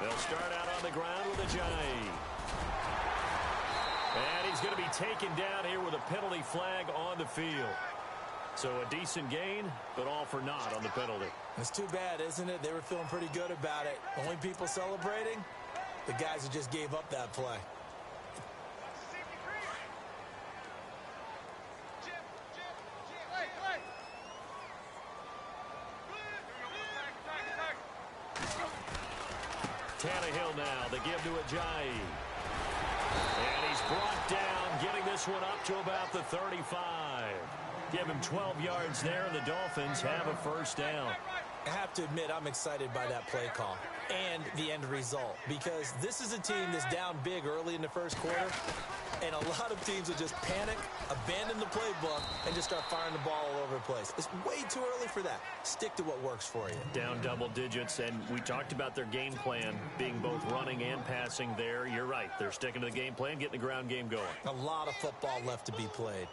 They'll start out on the ground with Ajayi. And he's going to be taken down here with a penalty flag on the field. So a decent gain, but all for naught on the penalty. It's too bad, isn't it? They were feeling pretty good about it. Only people celebrating, the guys who just gave up that play. Tannehill now, they give to Ajayi. And he's brought down, getting this one up to about the 35. Give him 12 yards there, and the Dolphins have a first down. I have to admit, I'm excited by that play call and the end result, because this is a team that's down big early in the first quarter, and a lot of teams will just panic, abandon the playbook, and just start firing the ball all over the place. It's way too early for that. Stick to what works for you. Down double digits, and we talked about their game plan being both running and passing there. You're right. They're sticking to the game plan, getting the ground game going. A lot of football left to be played.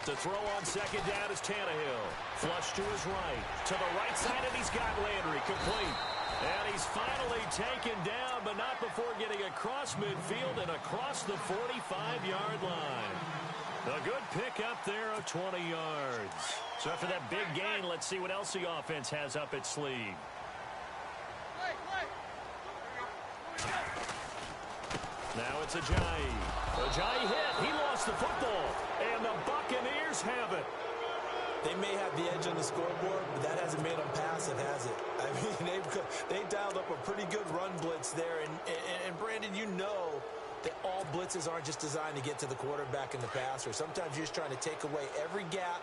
To throw on second down is Tannehill. Flush to his right. To the right side, and he's got Landry complete. And he's finally taken down, but not before getting across midfield and across the 45-yard line. A good pick up there of 20 yards. So after that big gain, let's see what else the offense has up its sleeve. Now it's Ajayi. Ajayi hit. He lost the football. And the Buccaneers have it. They may have the edge on the scoreboard, but that hasn't made them passive, has it? I mean, they dialed up a pretty good run blitz there. And Brandon, you know that all blitzes aren't just designed to get to the quarterback in the passer. Sometimes you're just trying to take away every gap,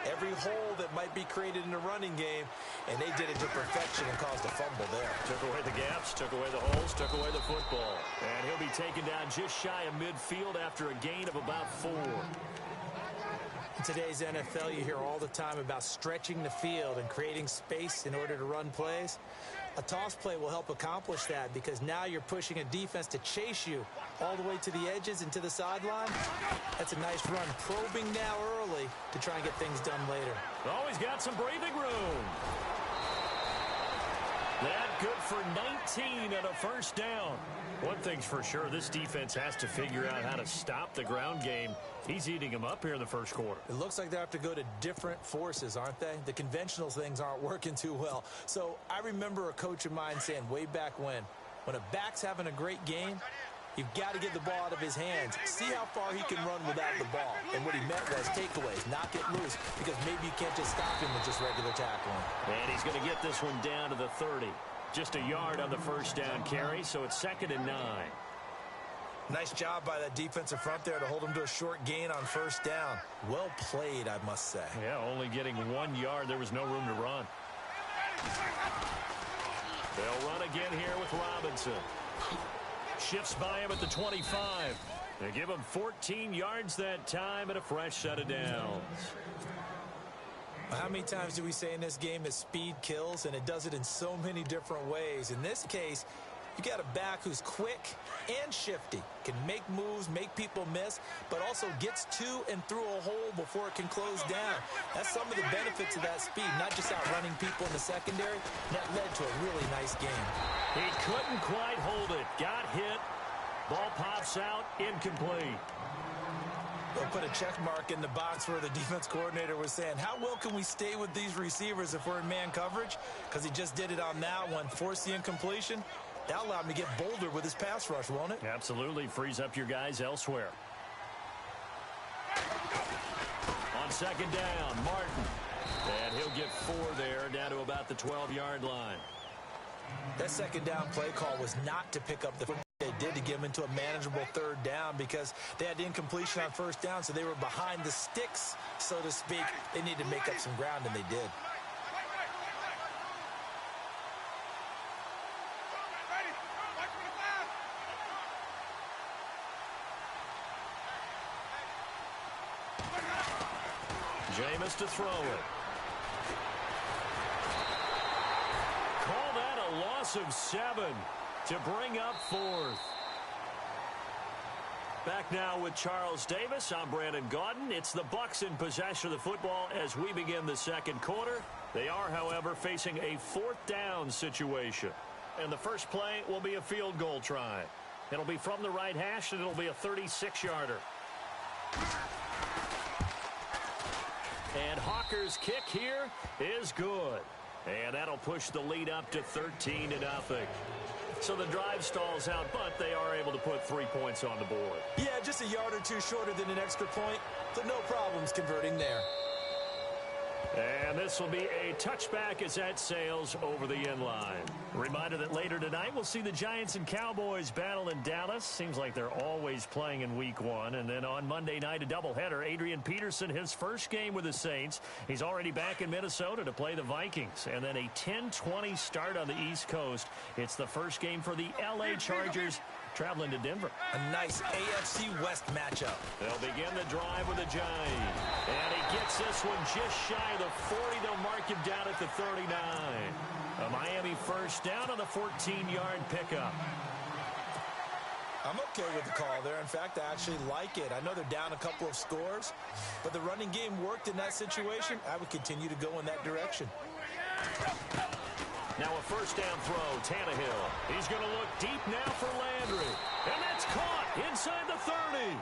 every hole that might be created in the running game, and they did it to perfection and caused a fumble there. Took away the gaps, took away the holes, took away the football. And he'll be taken down just shy of midfield after a gain of about 4. In today's NFL, you hear all the time about stretching the field and creating space in order to run plays. A toss play will help accomplish that, because now you're pushing a defense to chase you all the way to the edges and to the sideline. That's a nice run, probing now early to try and get things done later. Always got some breathing room. That good for 19 and a first down. One thing's for sure, this defense has to figure out how to stop the ground game. He's eating them up here in the first quarter. It looks like they have to go to different forces, aren't they? The conventional things aren't working too well. So I remember a coach of mine saying way back when a back's having a great game, you've got to get the ball out of his hands. See how far he can run without the ball. And what he meant was takeaways, not get loose, because maybe you can't just stop him with just regular tackling. And he's going to get this one down to the 30. Just a yard on the first down carry, so it's 2nd and 9. Nice job by that defensive front there to hold him to a short gain on first down. Well played, I must say. Yeah, only getting 1 yard. There was no room to run. They'll run again here with Robinson. Shifts by him at the 25. They give him 14 yards that time and a fresh set of downs. How many times do we say in this game that speed kills, and it does it in so many different ways? In this case, you got a back who's quick and shifty, can make moves, make people miss, but also gets to and through a hole before it can close down. That's some of the benefits of that speed, not just outrunning people in the secondary. That led to a really nice game. He couldn't quite hold it. Got hit. Ball pops out, incomplete. They'll put a check mark in the box where the defense coordinator was saying, how well can we stay with these receivers if we're in man coverage? Because he just did it on that one, forced the incompletion. That'll allow him to get bolder with his pass rush, won't it? Absolutely. Frees up your guys elsewhere. On second down, Martin. And he'll get 4 there, down to about the 12-yard line. That second down play call was not to pick up the football. They did to get them into a manageable third down, because they had the incompletion on first down, so they were behind the sticks, so to speak. They needed to make up some ground, and they did. Jameis to throw it. Call that a loss of 7 to bring up 4th. Back now with Charles Davis. I'm Brandon Gaudin. It's the Bucs in possession of the football as we begin the second quarter. They are, however, facing a 4th down situation. And the first play will be a field goal try. It'll be from the right hash, and it'll be a 36-yarder. And Hawker's kick here is good. And that'll push the lead up to 13-0. So the drive stalls out, but they are able to put 3 points on the board. Yeah, just a yard or two shorter than an extra point, so no problems converting there. And this will be a touchback as that sails over the end line. Reminder that later tonight we'll see the Giants and Cowboys battle in Dallas. Seems like they're always playing in week 1. And then on Monday night, a doubleheader. Adrian Peterson, his first game with the Saints. He's already back in Minnesota to play the Vikings. And then a 10:20 start on the East Coast. It's the first game for the L.A. Chargers traveling to Denver. A nice AFC West matchup. They'll begin the drive with a giant. And he gets this one just shy of the 40. They'll mark him down at the 39. A Miami first down on the 14-yard pickup. I'm okay with the call there. In fact, I actually like it. I know they're down a couple of scores, but the running game worked in that situation. I would continue to go in that direction. Now a first down throw, Tannehill. He's going to look deep now for Landry. And that's caught inside the 30.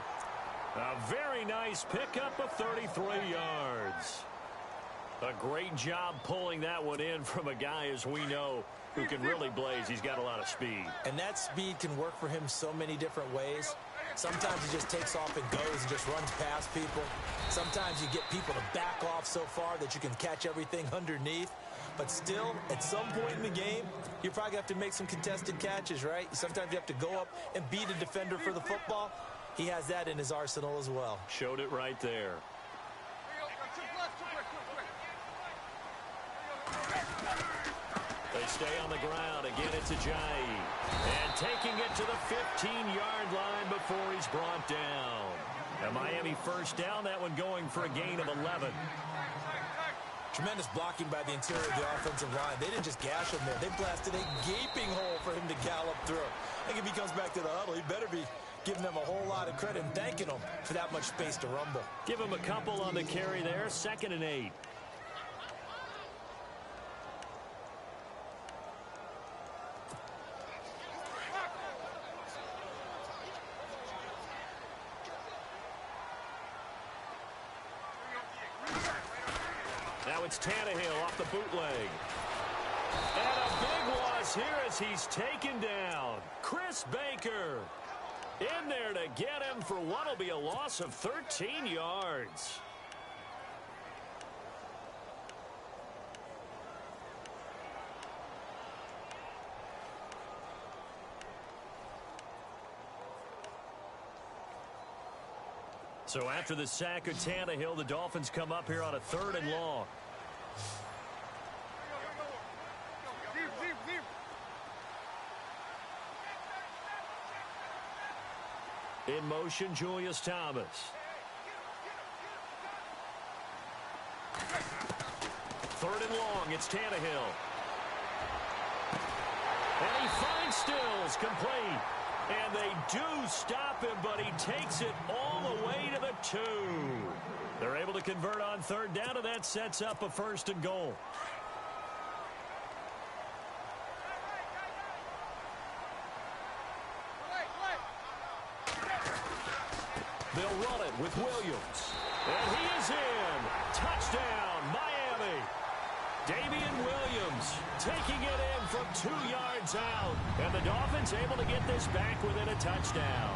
A very nice pickup of 33 yards. A great job pulling that one in from a guy, as we know, who can really blaze. He's got a lot of speed. And that speed can work for him so many different ways. Sometimes he just takes off and goes and just runs past people. Sometimes you get people to back off so far that you can catch everything underneath. But still, at some point in the game, you probably have to make some contested catches, right? Sometimes you have to go up and beat a defender for the football. He has that in his arsenal as well. Showed it right there. They stay on the ground. Again, it's Ajayi. And taking it to the 15-yard line before he's brought down. A Miami first down, that one going for a gain of 11. Tremendous blocking by the interior of the offensive line. They didn't just gash him there. They blasted a gaping hole for him to gallop through. I think if he comes back to the huddle, he better be giving them a whole lot of credit and thanking them for that much space to rumble. Give him a couple on the carry there. 2nd and 8. Now it's Tannehill off the bootleg. And a big loss here as he's taken down. Chris Baker in there to get him for what will be a loss of 13 yards. So after the sack of Tannehill, the Dolphins come up here on a 3rd and long. In motion, Julius Thomas. 3rd and long, it's Tannehill. And he finds Stills, complete. And they do stop him, but he takes it all the way to the 2. They're able to convert on 3rd down, and that sets up a 1st and goal. They'll run it with Williams. And he is in. Touchdown, Miami. Damian Williams taking it in from 2 yards out. And the Dolphins able to get this back within a touchdown.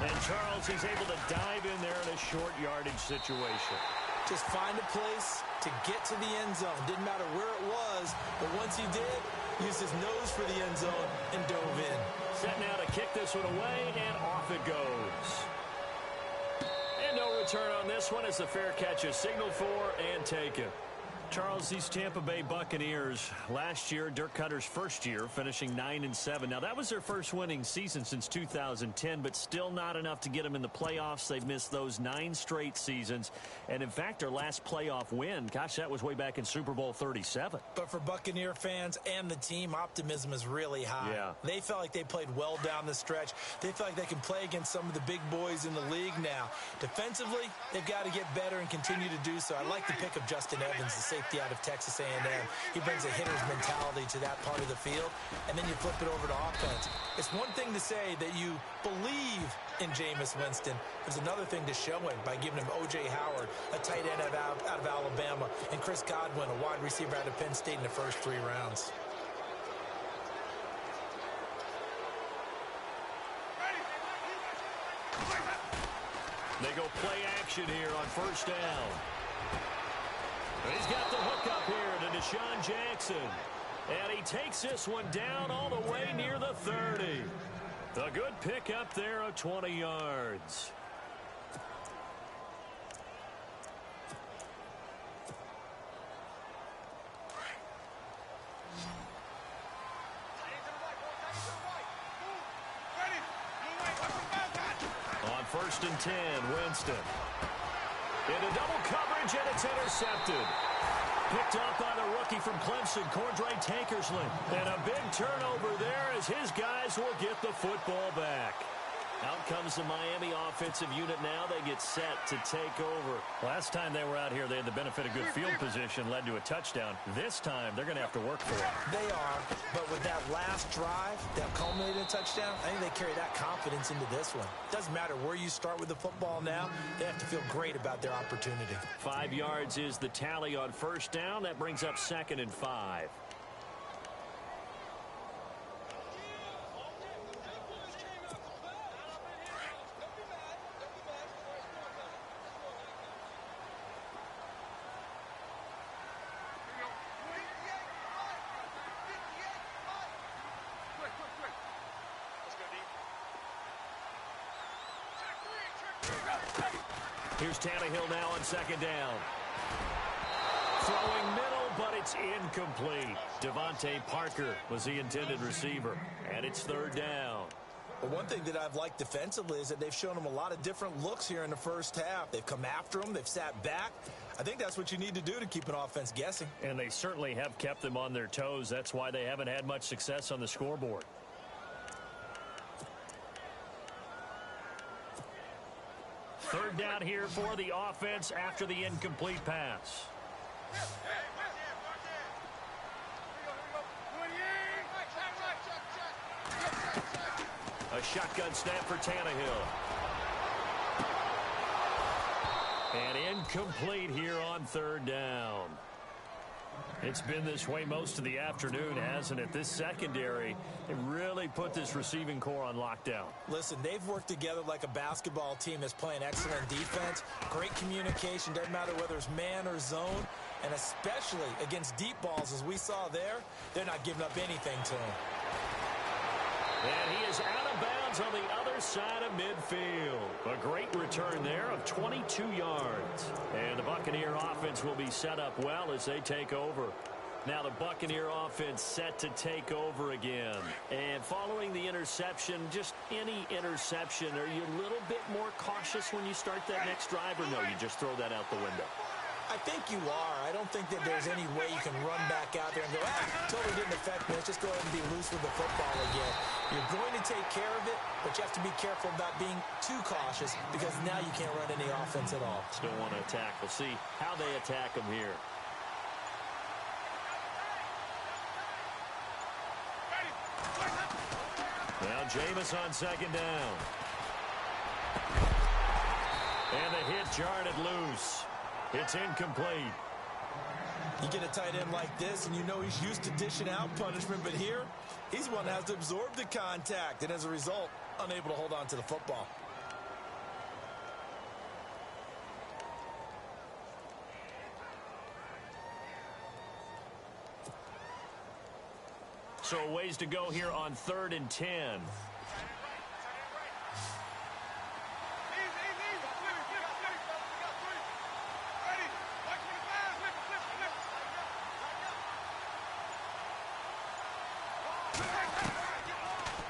And Charles, he's able to dive in there in a short yardage situation. Just find a place to get to the end zone. Didn't matter where it was, but once he did, used his nose for the end zone and dove in. Set now to kick this one away, and off it goes. And no return on this one as the fair catch is signaled for and taken. Charles, these Tampa Bay Buccaneers, last year, Dirk Cutter's first year, finishing 9-7. Now, that was their first winning season since 2010, but still not enough to get them in the playoffs. They've missed those 9 straight seasons. And, in fact, their last playoff win, gosh, that was way back in Super Bowl 37. But for Buccaneer fans and the team, optimism is really high. Yeah. They felt like they played well down the stretch. They feel like they can play against some of the big boys in the league now. Defensively, they've got to get better and continue to do so. I like the pick of Justin Evans, the safety out of Texas A&M. He brings a hitter's mentality to that part of the field, and then you flip it over to offense. It's one thing to say that you believe in Jameis Winston. There's another thing to show him by giving him O.J. Howard, a tight end out of Alabama, and Chris Godwin, a wide receiver out of Penn State in the first 3 rounds. They go play action here on first down. He's got the hook up here to Deshaun Jackson. And he takes this one down all the way near the 30. A good pick up there of 20 yards. On first and 10, Winston. Into double coverage, and it's intercepted. Picked up by the rookie from Clemson, Cordray Tankersley. And a big turnover there as his guys will get the football back. Out comes the Miami offensive unit now. They get set to take over. Last time they were out here, they had the benefit of good field position, led to a touchdown. This time, they're going to have to work for it. They are, but with that last drive that culminated in a touchdown, I think they carry that confidence into this one. Doesn't matter where you start with the football now. They have to feel great about their opportunity. 5 yards is the tally on first down. That brings up 2nd and 5. Here's Tannehill now on 2nd down. Throwing middle, but it's incomplete. Devontae Parker was the intended receiver, and it's 3rd down. Well, one thing that I've liked defensively is that they've shown them a lot of different looks here in the first half. They've come after them. They've sat back. I think that's what you need to do to keep an offense guessing. And they certainly have kept them on their toes. That's why they haven't had much success on the scoreboard. 3rd down here for the offense after the incomplete pass. A shotgun snap for Tannehill. And incomplete here on 3rd down. It's been this way most of the afternoon, hasn't it? This secondary, they really put this receiving core on lockdown. Listen, they've worked together like a basketball team that's playing excellent defense. Great communication, doesn't matter whether it's man or zone. And especially against deep balls, as we saw there, they're not giving up anything to him. And he is out of bounds on the other side of midfield. A great return there of 22 yards. And the Buccaneer offense will be set up well as they take over. Now the Buccaneer offense set to take over again. And following the interception, just any interception, are you a little bit more cautious when you start that next drive, or no, you just throw that out the window? I think you are. I don't think that there's any way you can run back out there and go, totally didn't affect me. Let's just go ahead and be loose with the football again. You're going to take care of it, but you have to be careful about being too cautious because now you can't run any offense at all. Still want to attack. We'll see how they attack them here. Now Jameis on 2nd down. And the hit jarred it loose. It's incomplete. You get a tight end like this, and you know he's used to dishing out punishment, but here, he's the one that has to absorb the contact, and as a result, unable to hold on to the football. So a ways to go here on 3rd and 10.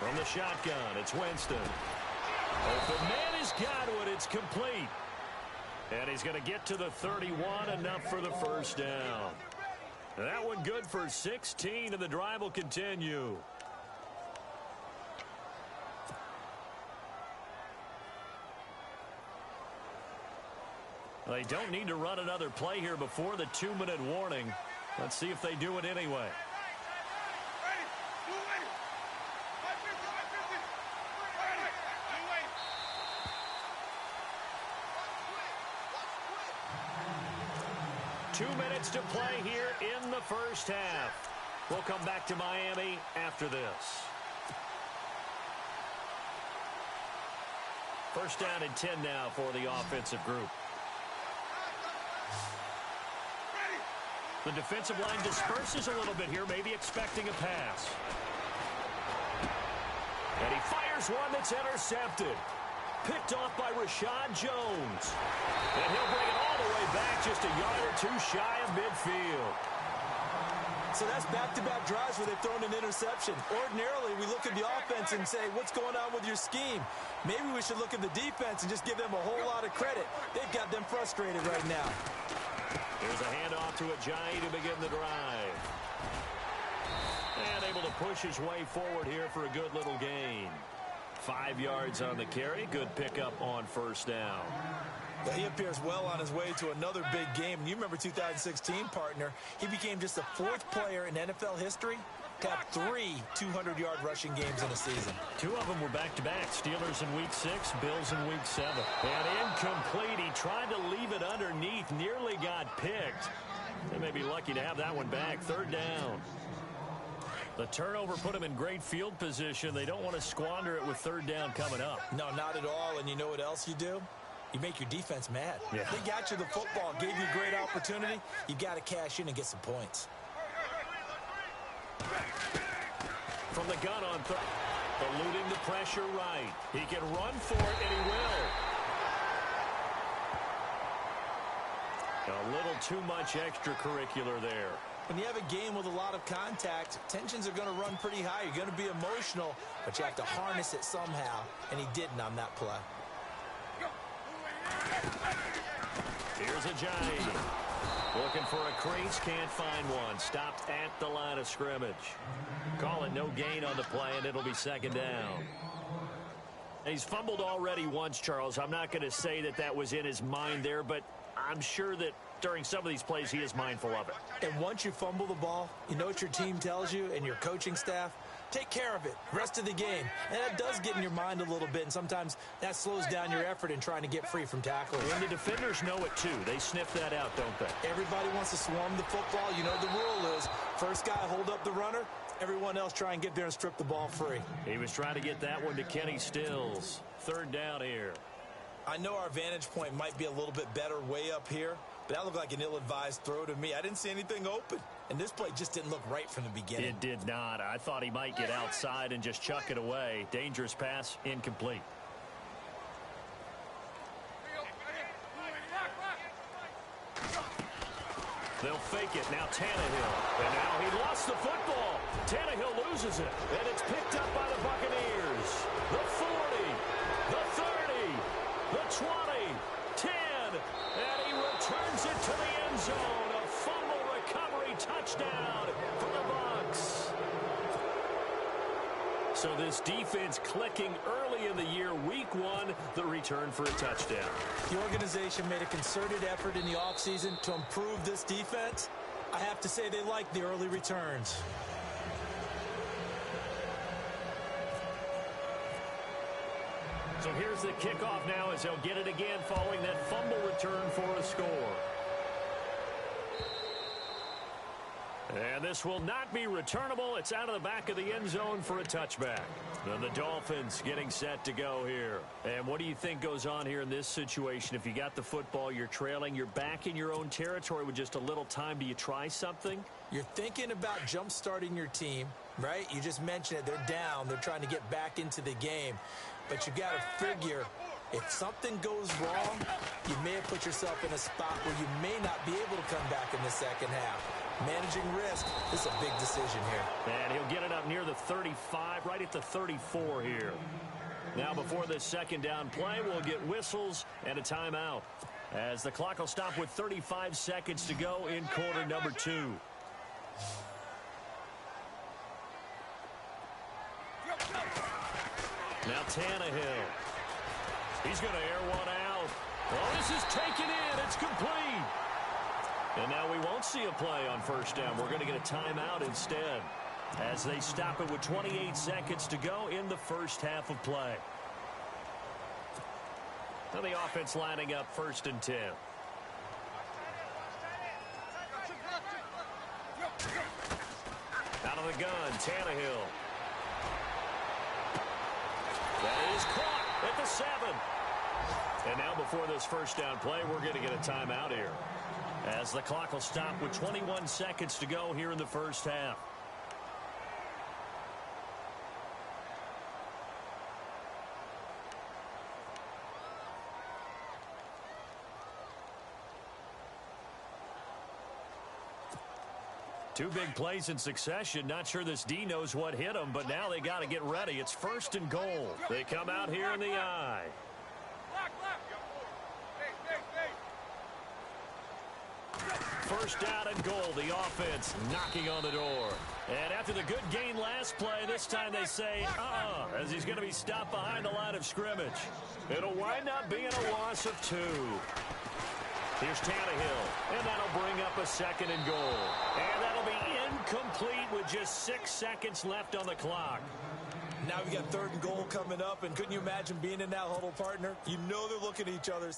From the shotgun, it's Winston. Open man is Godwin. It's complete. And he's going to get to the 31, enough for the first down. That one good for 16, and the drive will continue. They don't need to run another play here before the 2-minute warning. Let's see if they do it anyway. Two minutes to play here in the first half. We'll come back to Miami after this. First down and 10 now for the offensive group. The defensive line disperses a little bit here, maybe expecting a pass. And he fires one that's intercepted. Picked off by Rashad Jones. And he'll bring it all the way back just a yard or two shy of midfield. So that's back-to-back drives where they've thrown an interception. Ordinarily, we look at the offense and say, what's going on with your scheme? Maybe we should look at the defense and just give them a whole lot of credit. They've got them frustrated right now. Here's a handoff to Ajayi to begin the drive. And able to push his way forward here for a good little gain. 5 yards on the carry. Good pickup on first down. Well, he appears well on his way to another big game. You remember 2016, partner. He became just the 4th player in NFL history to have 3 200-yard rushing games in a season. 2 of them were back-to-back. Steelers in Week 6, Bills in Week 7. And incomplete. He tried to leave it underneath. Nearly got picked. They may be lucky to have that one back. 3rd down. The turnover put them in great field position. They don't want to squander it with 3rd down coming up. No, not at all. And you know what else you do? You make your defense mad. Yeah. They got you the football, gave you a great opportunity. You got to cash in and get some points. From the gun on third, eluding the pressure right. He can run for it, and he will. A little too much extracurricular there. When you have a game with a lot of contact, tensions are going to run pretty high. You're going to be emotional, but you have to harness it somehow, and he didn't on that play. Here's Ajayi. Looking for a crease, can't find one. Stopped at the line of scrimmage. Call it no gain on the play, and it'll be 2nd down. He's fumbled already once, Charles. I'm not going to say that that was in his mind there, but I'm sure that during some of these plays he is mindful of it. And once you fumble the ball, you know what your team tells you and your coaching staff? Take care of it. Rest of the game. And that does get in your mind a little bit, and sometimes that slows down your effort in trying to get free from tackles. And the defenders know it, too. They sniff that out, don't they? Everybody wants to swarm the football. You know the rule is first guy hold up the runner, everyone else try and get there and strip the ball free. He was trying to get that one to Kenny Stills. 3rd down here. I know our vantage point might be a little bit better way up here, but that looked like an ill-advised throw to me. I didn't see anything open, and this play just didn't look right from the beginning. It did not. I thought he might get outside and just chuck it away. Dangerous pass, incomplete. They'll fake it. Now Tannehill. And now he lost the football. Tannehill loses it. And it's picked up by the Buccaneers. The 40, the 30, the 20, 10. And he returns it to the end zone. A fumble recovery touchdown for the Bucs. So this defense clicking early in the year, week 1, the return for a touchdown. The organization made a concerted effort in the offseason to improve this defense. I have to say they like the early returns. So here's the kickoff now as they'll get it again following that fumble return for a score. And this will not be returnable. It's out of the back of the end zone for a touchback. And the Dolphins getting set to go here. And what do you think goes on here in this situation? If you got the football, you're trailing, you're back in your own territory with just a little time. Do you try something? You're thinking about jump-starting your team, right? You just mentioned it. They're down. They're trying to get back into the game. But you got to figure if something goes wrong, you may have put yourself in a spot where you may not be able to come back in the second half. Managing risk is a big decision here. And he'll get it up near the 35, right at the 34 here. Now before this 2nd down play, we'll get whistles and a timeout, as the clock will stop with 35 seconds to go in quarter number 2. Now Tannehill. He's going to air one out. Oh, this is taken in. It's complete. And now we won't see a play on first down. We're going to get a timeout instead as they stop it with 28 seconds to go in the first half of play. Now the offense lining up 1st and 10. Out of the gun, Tannehill. That is caught at the 7. And now before this first down play, we're going to get a timeout here, as the clock will stop with 21 seconds to go here in the first half. Two big plays in succession. Not sure this D knows what hit them, but now they got to get ready. It's 1st and goal. They come out here in the I. First down and goal. The offense knocking on the door. And after the good gain last play, this time they say, as he's going to be stopped behind the line of scrimmage. It'll wind up being a loss of 2. Here's Tannehill, and that'll bring up a 2nd and goal. And that'll be incomplete with just 6 seconds left on the clock. Now we got 3rd and goal coming up, and couldn't you imagine being in that huddle, partner? You know they're looking at each other.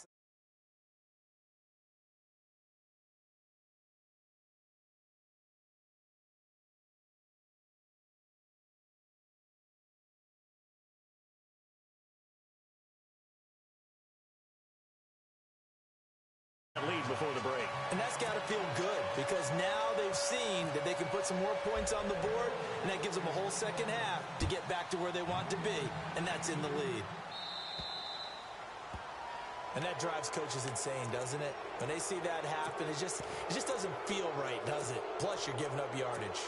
Lead before the break. And that's got to feel good, because now they've seen that they can put some more points on the board, and that gives them a whole second half to get back to where they want to be, and that's in the lead. And that drives coaches insane, doesn't it? When they see that happen, it just doesn't feel right, does it? Plus, you're giving up yardage.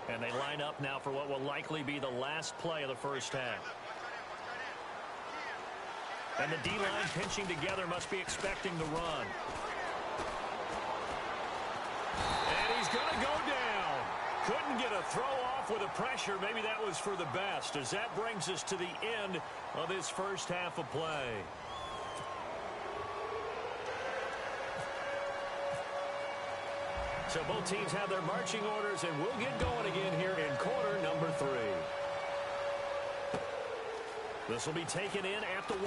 And they line up now for what will likely be the last play of the first half. And the D-line pinching together must be expecting the run. And he's going to go down. Couldn't get a throw off with the pressure. Maybe that was for the best, as that brings us to the end of this first half of play. So both teams have their marching orders, and we'll get going again here in quarter number 3. This will be taken in at the 1.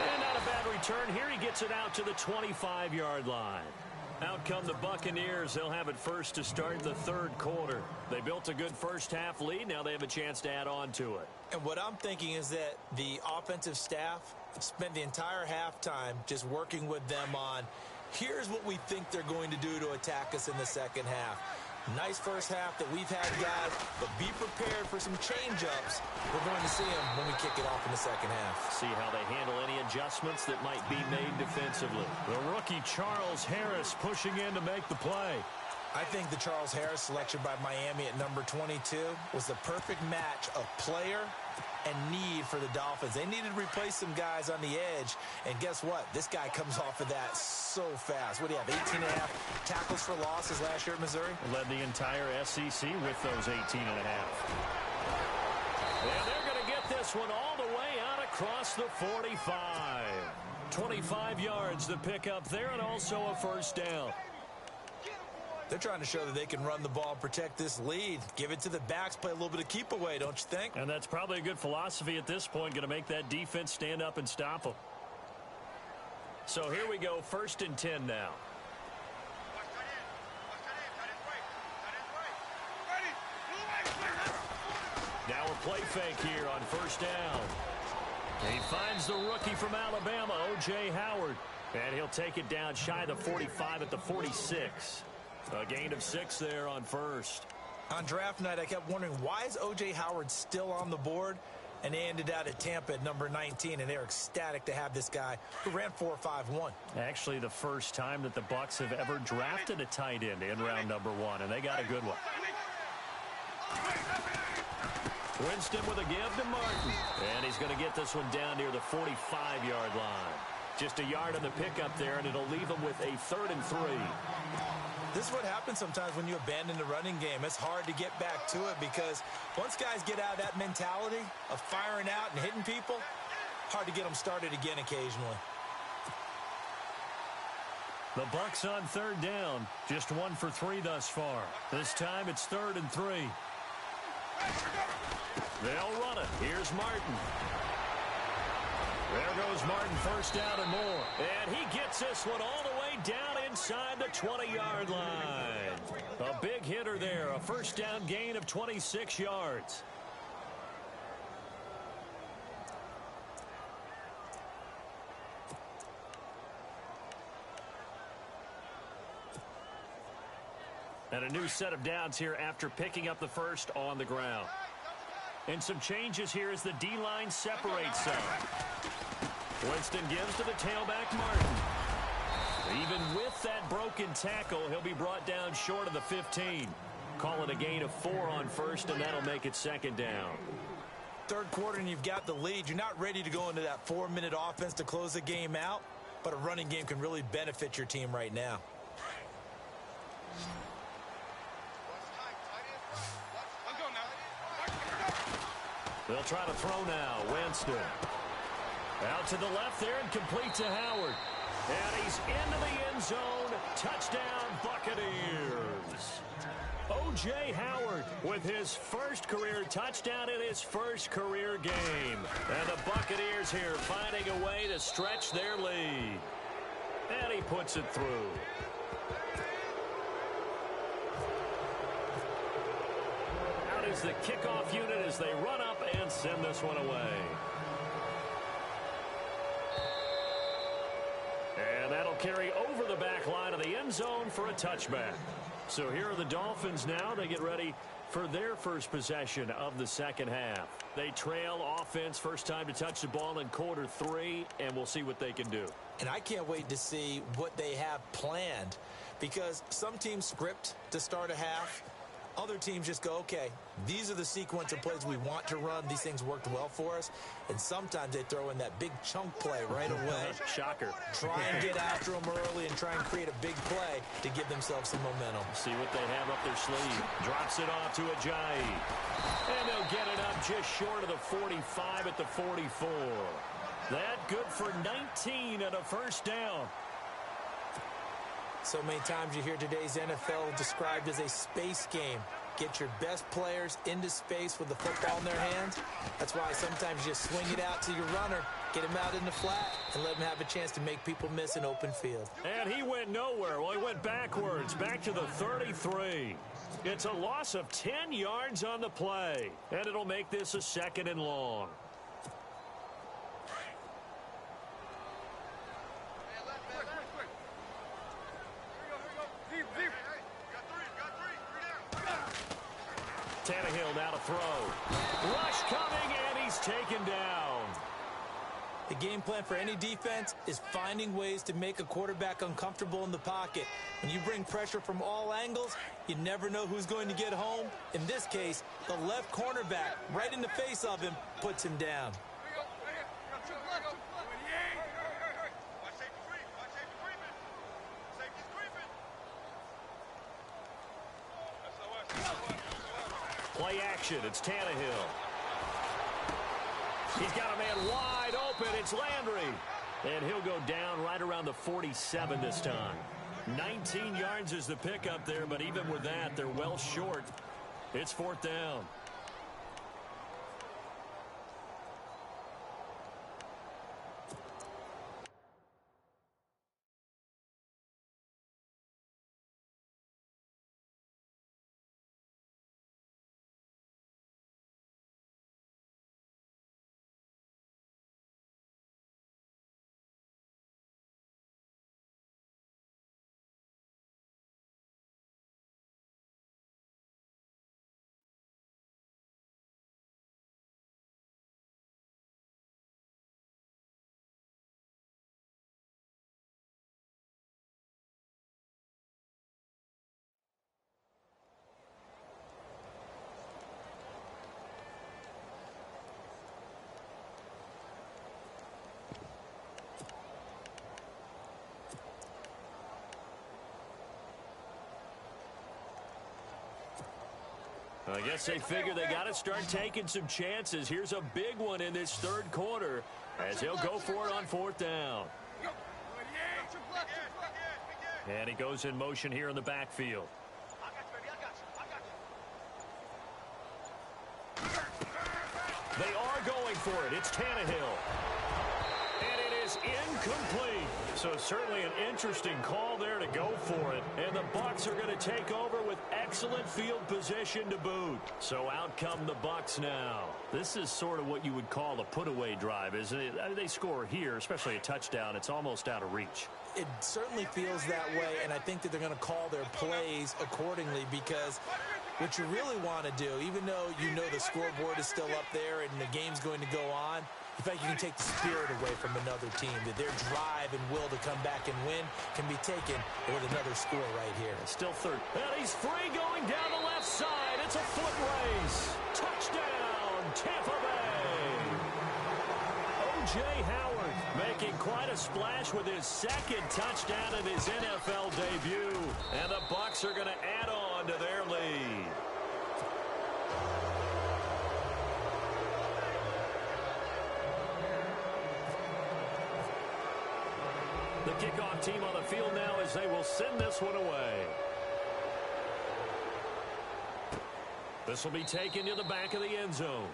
And not a bad return here. He gets it out to the 25-yard line. Out come the Buccaneers. They'll have it first to start the 3rd quarter. They built a good first half lead. Now they have a chance to add on to it. And what I'm thinking is that the offensive staff spent the entire halftime just working with them on, here's what we think they're going to do to attack us in the second half. Nice first half that we've had, guys, but be prepared for some change-ups. We're going to see them when we kick it off in the second half. See how they handle any adjustments that might be made defensively. The rookie Charles Harris pushing in to make the play. I think the Charles Harris selection by Miami at number 22 was the perfect match of player and need for the Dolphins. They needed to replace some guys on the edge, and guess what? This guy comes off of that so fast. What do you have, 18 and a half tackles for losses last year at Missouri? Led the entire SEC with those 18 and a half. And they're going to get this one all the way out across the 45. 25 yards to pick up there, and also a first down. They're trying to show that they can run the ball and protect this lead. Give it to the backs, play a little bit of keep away, don't you think? And that's probably a good philosophy at this point, going to make that defense stand up and stop them. So here we go, 1st and 10 now. Now a play fake here on first down. He finds the rookie from Alabama, O.J. Howard. And he'll take it down shy of the 45 at the 46. A gain of 6 there on first. On draft night, I kept wondering, why is O.J. Howard still on the board? And they ended out at Tampa at number 19, and they're ecstatic to have this guy who ran 4.51. Actually, the first time that the Bucs have ever drafted a tight end in round number 1, and they got a good one. Winston with a give to Martin. And he's going to get this one down near the 45-yard line. Just a yard on the pickup there, and it'll leave him with a 3rd and 3. This is what happens sometimes when you abandon the running game. It's hard to get back to it because once guys get out of that mentality of firing out and hitting people, hard to get them started again occasionally. The Bucs on third down. Just 1 for 3 thus far. This time it's 3rd and 3. They'll run it. Here's Martin. There goes Martin, first down and more. And he gets this one all the way down inside the 20-yard line. A big hitter there, a first down gain of 26 yards. And a new set of downs here after picking up the first on the ground. And some changes here as the D-line separates some. Winston gives to the tailback, Martin. Even with that broken tackle, he'll be brought down short of the 15. Call it a gain of 4 on first, and that'll make it 2nd down. Third quarter and you've got the lead. You're not ready to go into that 4-minute offense to close the game out, but a running game can really benefit your team right now. They'll try to throw now. Winston. Out to the left there and complete to Howard. And he's into the end zone. Touchdown, Buccaneers. O.J. Howard with his first career touchdown in his first career game. And the Buccaneers here finding a way to stretch their lead. And he puts it through. Out is the kickoff unit as they run up and send this one away. And that'll carry over the back line of the end zone for a touchback. So here are the Dolphins now. They get ready for their first possession of the second half. They trail offense, first time to touch the ball in quarter 3, and we'll see what they can do. And I can't wait to see what they have planned, because some teams script to start a half. Other teams just go, okay, these are the sequence of plays we want to run. These things worked well for us. And sometimes they throw in that big chunk play right away. Shocker. Try and get after them early and try and create a big play to give themselves some momentum. See what they have up their sleeve. Drops it off to Ajayi. And they'll get it up just short of the 45 at the 44. That good for 19 and a first down. So many times you hear today's NFL described as a space game. Get your best players into space with the football in their hands. That's why sometimes you just swing it out to your runner, get him out in the flat, and let him have a chance to make people miss an open field. And he went nowhere. Well, he went backwards, back to the 33. It's a loss of 10 yards on the play, and it'll make this a 2nd and long. Tannehill now to throw. Rush coming, and he's taken down. The game plan for any defense is finding ways to make a quarterback uncomfortable in the pocket. When you bring pressure from all angles, you never know who's going to get home. In this case, the left cornerback, right in the face of him, puts him down. Play action. It's Tannehill. He's got a man wide open. It's Landry. And he'll go down right around the 47 this time. 19 yards is the pickup there, but even with that, they're well short. It's 4th down. I guess they figure they got to start taking some chances. Here's a big one in this third quarter as he'll go for it on fourth down. And he goes in motion here in the backfield. They are going for it. It's Tannehill. And it is incomplete. So certainly an interesting call there to go for it. And the Bucs are going to take over with excellent field position to boot. So out come the Bucs now. This is sort of what you would call a put-away drive, isn't it? They score here, especially a touchdown. It's almost out of reach. It certainly feels that way, and I think that they're going to call their plays accordingly because what you really want to do, even though you know the scoreboard is still up there and the game's going to go on, in fact, you can take the spirit away from another team, that their drive and will to come back and win can be taken with another score right here. It's still third. And he's free going down the left side. It's a foot race. Touchdown, Tampa Bay. O.J. Howard making quite a splash with his second touchdown in his NFL debut. And the Bucs are going to add on to their lead. The kickoff team on the field now as they will send this one away. This will be taken to the back of the end zone.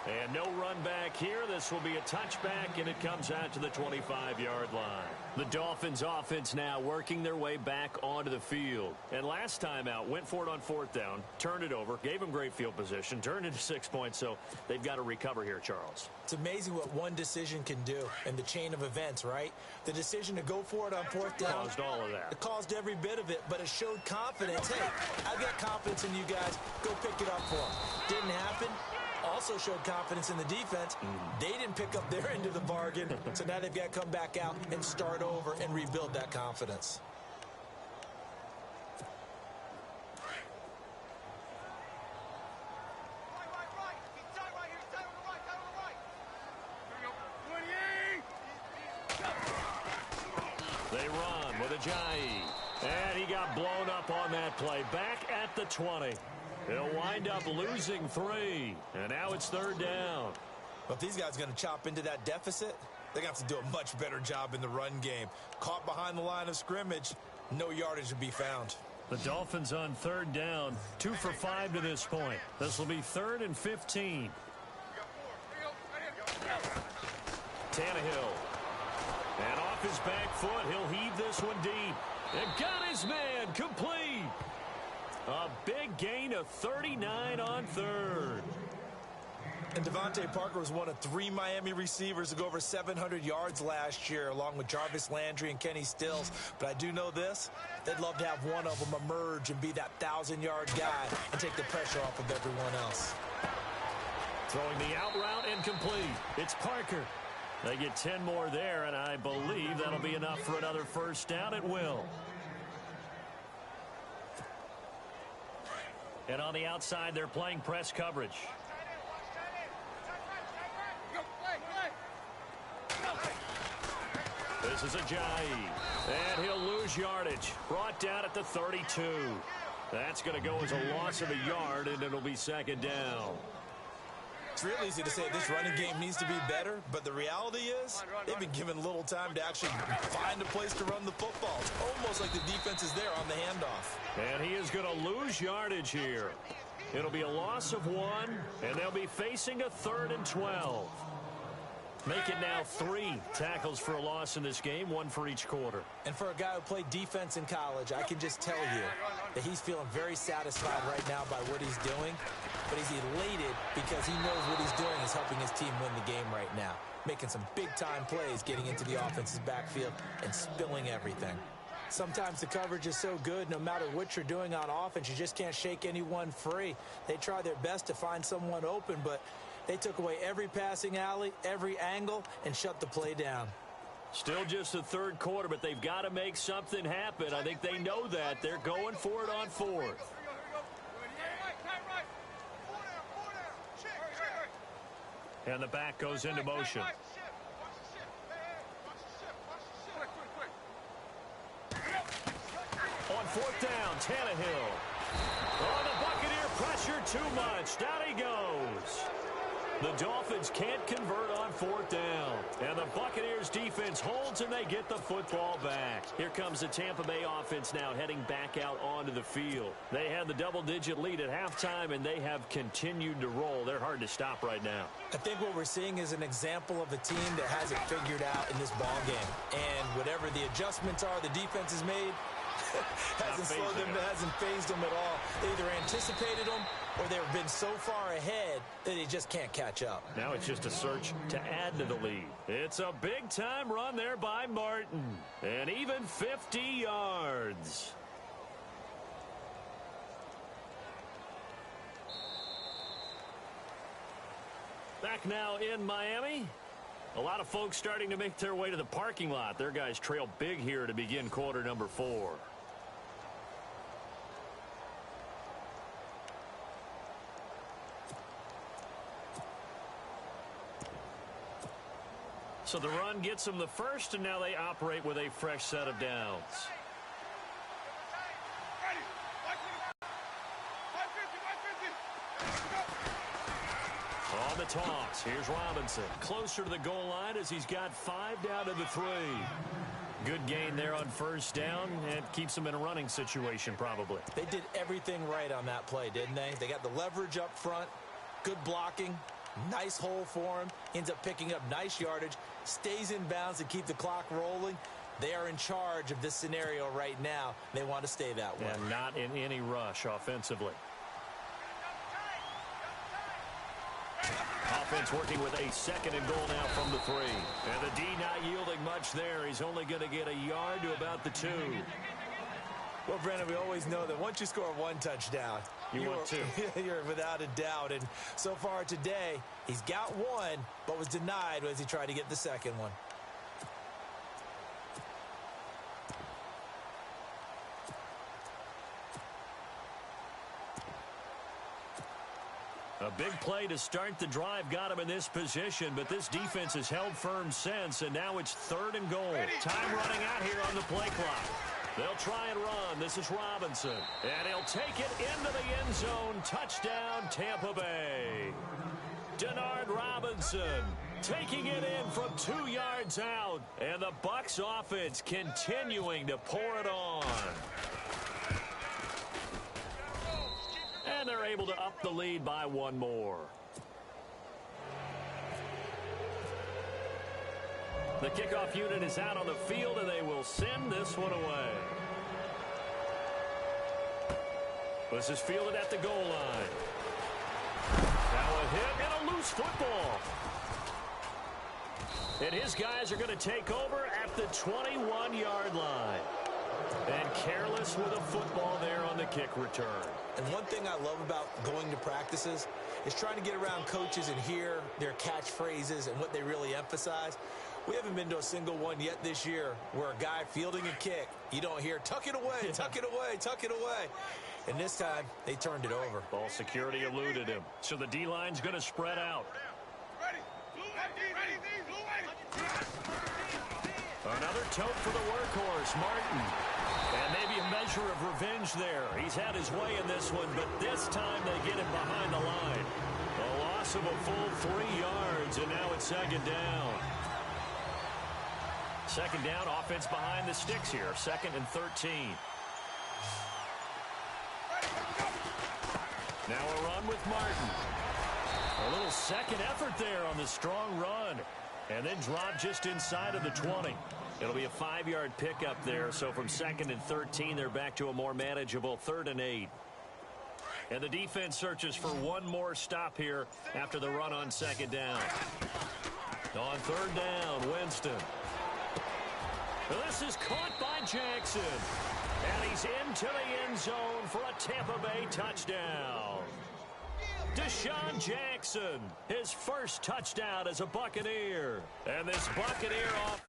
And no run back here. This will be a touchback, and it comes out to the 25-yard line. The Dolphins offense now working their way back onto the field. And last time out, went for it on fourth down, turned it over, gave them great field position, turned into 6 points, so they've got to recover here, Charles. It's amazing what one decision can do in the chain of events, right? The decision to go for it on fourth down. Caused all of that. It caused every bit of it, but it showed confidence. Hey, I've got confidence in you guys. Go pick it up for them. Didn't happen. Also showed confidence in the defense. They didn't pick up their end of the bargain, so now they've got to come back out and start over and rebuild that confidence. They run with Ajayi. And he got blown up on that play. Back at the 20. He'll wind up losing 3. And now it's third down. But if these guys are going to chop into that deficit, they're going to have to do a much better job in the run game. Caught behind the line of scrimmage, no yardage to be found. The Dolphins on third down, 2 for 5 to this point. This will be 3rd and 15. Tannehill. And off his back foot, he'll heave this one deep. And got his man complete. A big gain of 39 on third. And Devontae Parker was one of 3 Miami receivers to go over 700 yards last year, along with Jarvis Landry and Kenny Stills. But I do know this, they'd love to have one of them emerge and be that 1,000-yard guy and take the pressure off of everyone else. Throwing the out route incomplete. It's Parker. They get 10 more there, and I believe that'll be enough for another first down. It will. And on the outside, they're playing press coverage. This is Ajayi. And he'll lose yardage. Brought down at the 32. That's going to go as a loss of a yard, and it'll be second down. It's real easy to say this running game needs to be better, but the reality is they've been given little time to actually find a place to run the football. It's almost like the defense is there on the handoff. And he is going to lose yardage here. It'll be a loss of 1, and they'll be facing a 3rd and 12. Make it now 3 tackles for a loss in this game, 1 for each quarter. And for a guy who played defense in college, I can just tell you that he's feeling very satisfied right now by what he's doing. But he's elated because he knows what he's doing is helping his team win the game right now. Making some big-time plays, getting into the offense's backfield and spilling everything. Sometimes the coverage is so good, no matter what you're doing on offense, you just can't shake anyone free. They try their best to find someone open, but they took away every passing alley, every angle, and shut the play down. Still just the third quarter, but they've got to make something happen. I think they know that. They're going for it on 4th. And the back goes into motion. On 4th down, Tannehill. Oh, the Buccaneer pressure too much. Down he goes. The Dolphins can't convert on fourth down. And the Buccaneers defense holds and they get the football back. Here comes the Tampa Bay offense now heading back out onto the field. They had the double-digit lead at halftime and they have continued to roll. They're hard to stop right now. I think what we're seeing is an example of a team that has it figured out in this ball game. And whatever the adjustments are the defense has made, hasn't slowed them, hasn't phased them at all. They either anticipated them or they've been so far ahead that they just can't catch up. Now it's just a search to add to the lead. It's a big-time run there by Martin. And even 50 yards. Back now in Miami. A lot of folks starting to make their way to the parking lot. Their guys trail big here to begin quarter number 4. So the run gets them the first, and now they operate with a fresh set of downs. On the toss, here's Robinson. Closer to the goal line as he's got 5 down to the 3. Good gain there on first down, and keeps them in a running situation probably. They did everything right on that play, didn't they? They got the leverage up front, good blocking, nice hole for him, ends up picking up nice yardage, stays in bounds to keep the clock rolling. They are in charge of this scenario right now. They want to stay that way. And not in any rush offensively. Offense working with a second and goal now from the 3. And the D not yielding much there. He's only going to get a yard to about the 2. Well, Brandon, we always know that once you score one touchdown, you're without a doubt. And so far today, he's got one, but was denied as he tried to get the second one. A big play to start the drive got him in this position, but this defense has held firm since, and now it's 3rd and goal. Time running out here on the play clock. They'll try and run. This is Robinson. And he'll take it into the end zone. Touchdown, Tampa Bay. Denard Robinson taking it in from 2 yards out. And the Bucs offense continuing to pour it on. And they're able to up the lead by 1 more. The kickoff unit is out on the field, and they will send this one away. This is fielded at the goal line. Now a hit and a loose football. And his guys are going to take over at the 21-yard line. And careless with a football there on the kick return. And one thing I love about going to practices is trying to get around coaches and hear their catchphrases and what they really emphasize. We haven't been to a single one yet this year where a guy fielding a kick, you don't hear, tuck it away, tuck it away, tuck it away. And this time, they turned it over. Ball security eluded him. So the D-line's going to spread out. Another tote for the workhorse, Martin. And maybe a measure of revenge there. He's had his way in this one, but this time they get him behind the line. A loss of a full 3 yards, and now it's 2nd down. 2nd down, offense behind the sticks here. 2nd and 13. Now a run with Martin. A little second effort there on the strong run. And then drop just inside of the 20. It'll be a 5-yard pickup there. So from 2nd and 13, they're back to a more manageable 3rd and 8. And the defense searches for one more stop here after the run on 2nd down. On 3rd down, Winston. This is caught by Jackson. And he's into the end zone for a Tampa Bay touchdown. Deshaun Jackson, his first touchdown as a Buccaneer. And this Buccaneer off.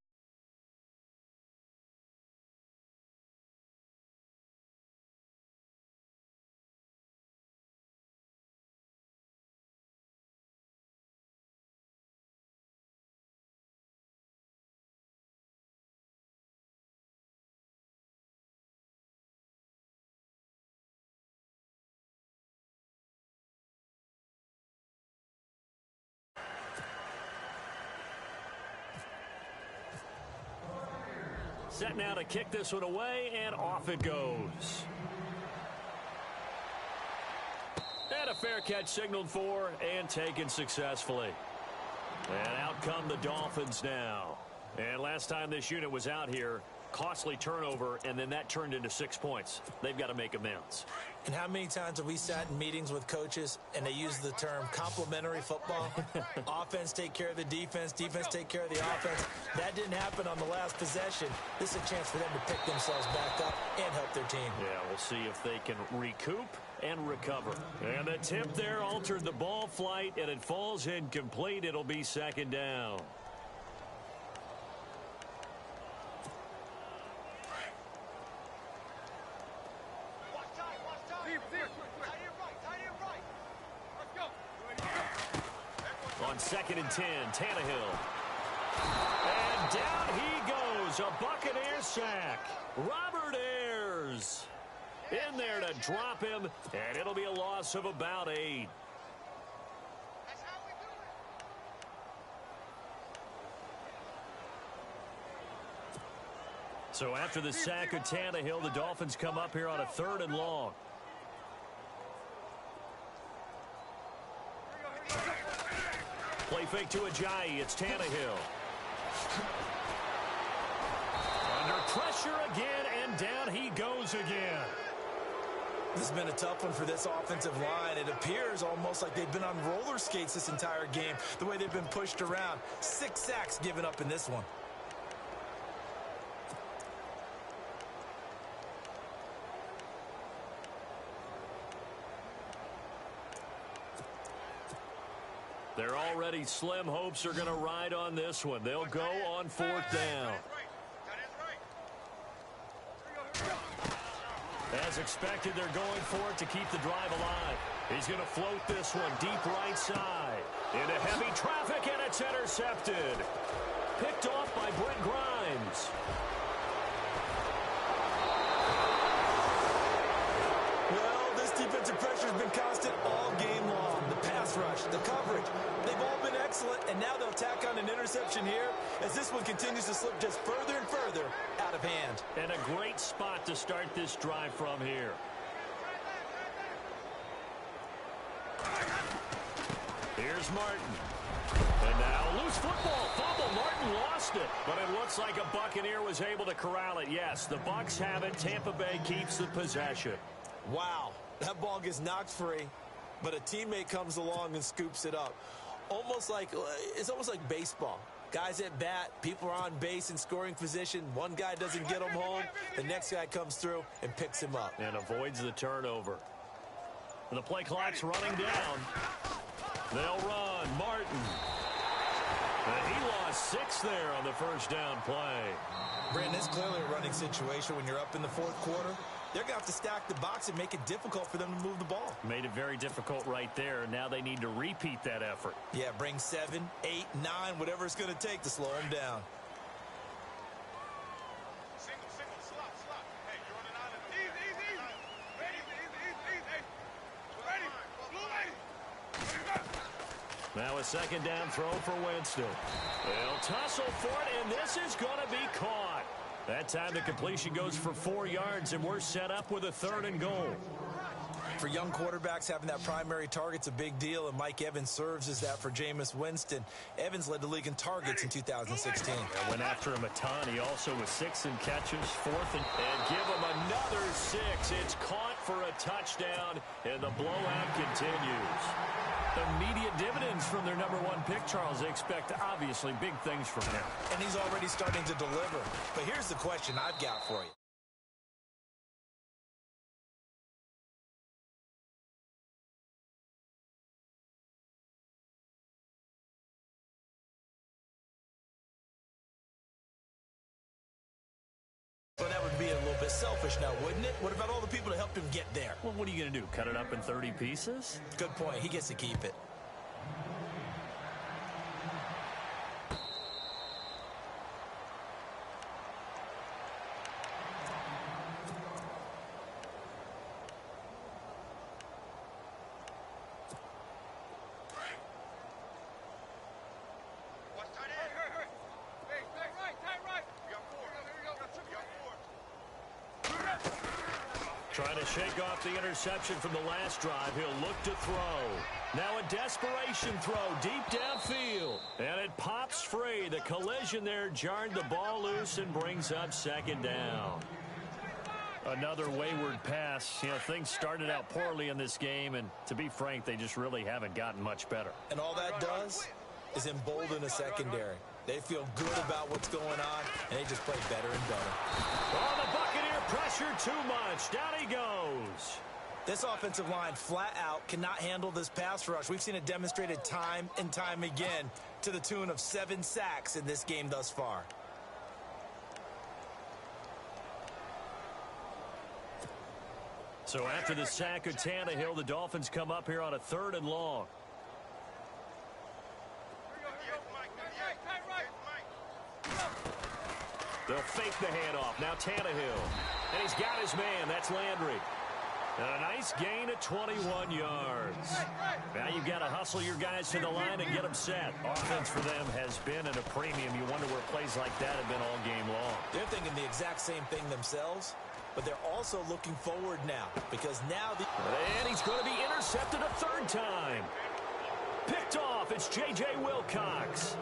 set now to kick this one away, and off it goes. And a fair catch signaled for and taken successfully. And out come the Dolphins now. And last time this unit was out here, costly turnover, and then that turned into 6 points. They've got to make amends. And how many times have we sat in meetings with coaches and they use the term complementary football? Offense take care of the defense, defense take care of the offense. That didn't happen on the last possession. This is a chance for them to pick themselves back up and help their team. Yeah, we'll see if they can recoup and recover. And the tip there altered the ball flight, and it falls incomplete. It'll be second down. On 2nd and 10, Tannehill. And down he goes, a Buccaneer sack. Robert Ayers in there to drop him, and it'll be a loss of about 8. So after the sack of Tannehill, the Dolphins come up here on a 3rd and long. Play fake to Ajayi. It's Tannehill. Under pressure again, and down he goes again. This has been a tough one for this offensive line. It appears almost like they've been on roller skates this entire game, the way they've been pushed around. 6 sacks given up in this one. They're already slim hopes are going to ride on this one. They'll go on 4th down. As expected, they're going for it to keep the drive alive. He's going to float this one deep right side. Into heavy traffic, and it's intercepted. Picked off by Brent Grimes. Well, this defensive pressure has been constant all game long. The pass rush, the coverage, they've all been excellent, and now they'll tack on an interception here as this one continues to slip just further and further out of hand. And a great spot to start this drive from here. Here's Martin. And now loose football. Fumble. Martin lost it. But it looks like a Buccaneer was able to corral it. Yes, the Bucs have it. Tampa Bay keeps the possession. Wow, that ball gets knocked free, but a teammate comes along and scoops it up. It's almost like baseball. Guys at bat, people are on base in scoring position. One guy doesn't get him home. The next guy comes through and picks him up. And avoids the turnover. And the play clock's running down. They'll run. Martin. And he lost 6 there on the first down play. Brandon, it's clearly a running situation when you're up in the 4th quarter. They're going to have to stack the box and make it difficult for them to move the ball. Made it very difficult right there. Now they need to repeat that effort. Yeah, bring 7, 8, 9, whatever it's going to take to slow them down. Now a 2nd down throw for Winston. They'll tussle for it, and this is going to be caught. That time the completion goes for 4 yards, and we're set up with a 3rd and goal. For young quarterbacks, having that primary target's a big deal, and Mike Evans serves as that for Jameis Winston. Evans led the league in targets in 2016. Went after him a ton. He also was 6 in catches, 4th, and give him another 6. It's caught for a touchdown, and the blowout continues. Immediate dividends from their #1 pick, Charles. They expect, obviously, big things from him. And he's already starting to deliver. But here's the question I've got for you. Well, that would be a little bit selfish now, wouldn't it? What about all the people that helped him get there? Well, what are you going to do, cut it up in 30 pieces? Good point. He gets to keep it. Trying to shake off the interception from the last drive. He'll look to throw. Now a desperation throw deep downfield. And it pops free. The collision there jarred the ball loose and brings up second down. Another wayward pass. You know, things started out poorly in this game, and to be frank, they just really haven't gotten much better. And all that does is embolden a secondary. They feel good about what's going on, and they just play better and better. Oh, the Buccaneer pressure too much. Down he goes. This offensive line flat out cannot handle this pass rush. We've seen it demonstrated time and time again to the tune of 7 sacks in this game thus far. So after the sack of Tannehill, the Dolphins come up here on a 3rd and long. They'll fake the handoff. Now Tannehill. And he's got his man. That's Landry. And a nice gain of 21 yards. Now you've got to hustle your guys to the line and get them set. Offense for them has been at a premium. You wonder where plays like that have been all game long. They're thinking the exact same thing themselves, but they're also looking forward now because now the... And he's going to be intercepted a 3rd time. Picked off. It's J.J. Wilcox.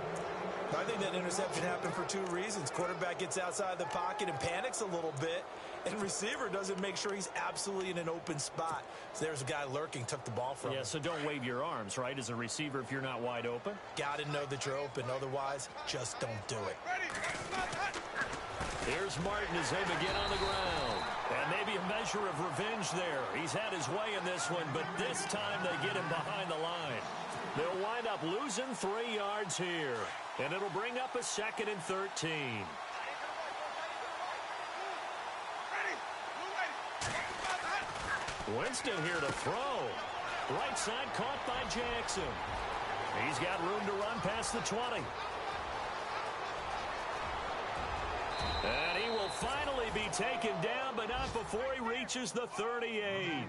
I think that interception happened for 2 reasons. Quarterback gets outside the pocket and panics a little bit, and receiver doesn't make sure he's absolutely in an open spot. So there's a guy lurking, took the ball from him. Yeah, so don't wave your arms, right, as a receiver if you're not wide open. Got to know that you're open. Otherwise, just don't do it. Here's Martin as they begin on the ground. And maybe a measure of revenge there. He's had his way in this one, but this time they get him behind the line. They'll wind up losing 3 yards here. And it'll bring up a 2nd and 13. Winston here to throw. Right side caught by Jackson. He's got room to run past the 20. And he will finally be taken down, but not before he reaches the 38.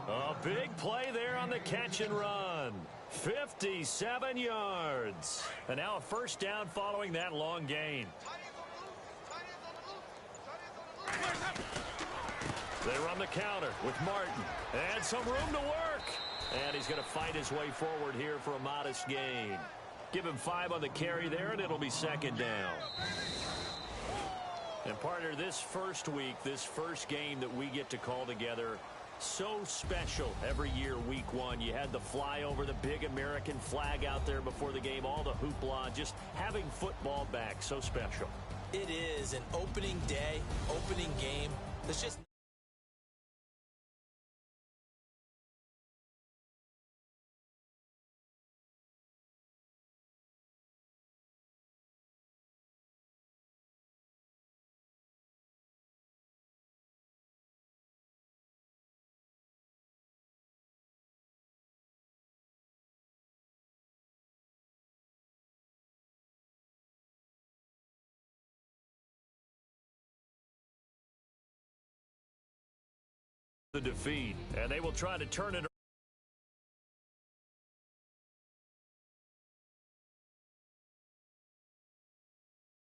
A big play there on the catch and run. 57 yards. And now a 1st down following that long gain. They run the counter with Martin. And some room to work. And he's going to fight his way forward here for a modest gain. Give him 5 on the carry there, and it'll be 2nd down. And partner, this first week, this first game that we get to call together, so special every year, week 1. You had the flyover, the big American flag out there before the game, all the hoopla, just having football back, so special. It is an opening day, opening game. It's just... the defeat, and they will try to turn it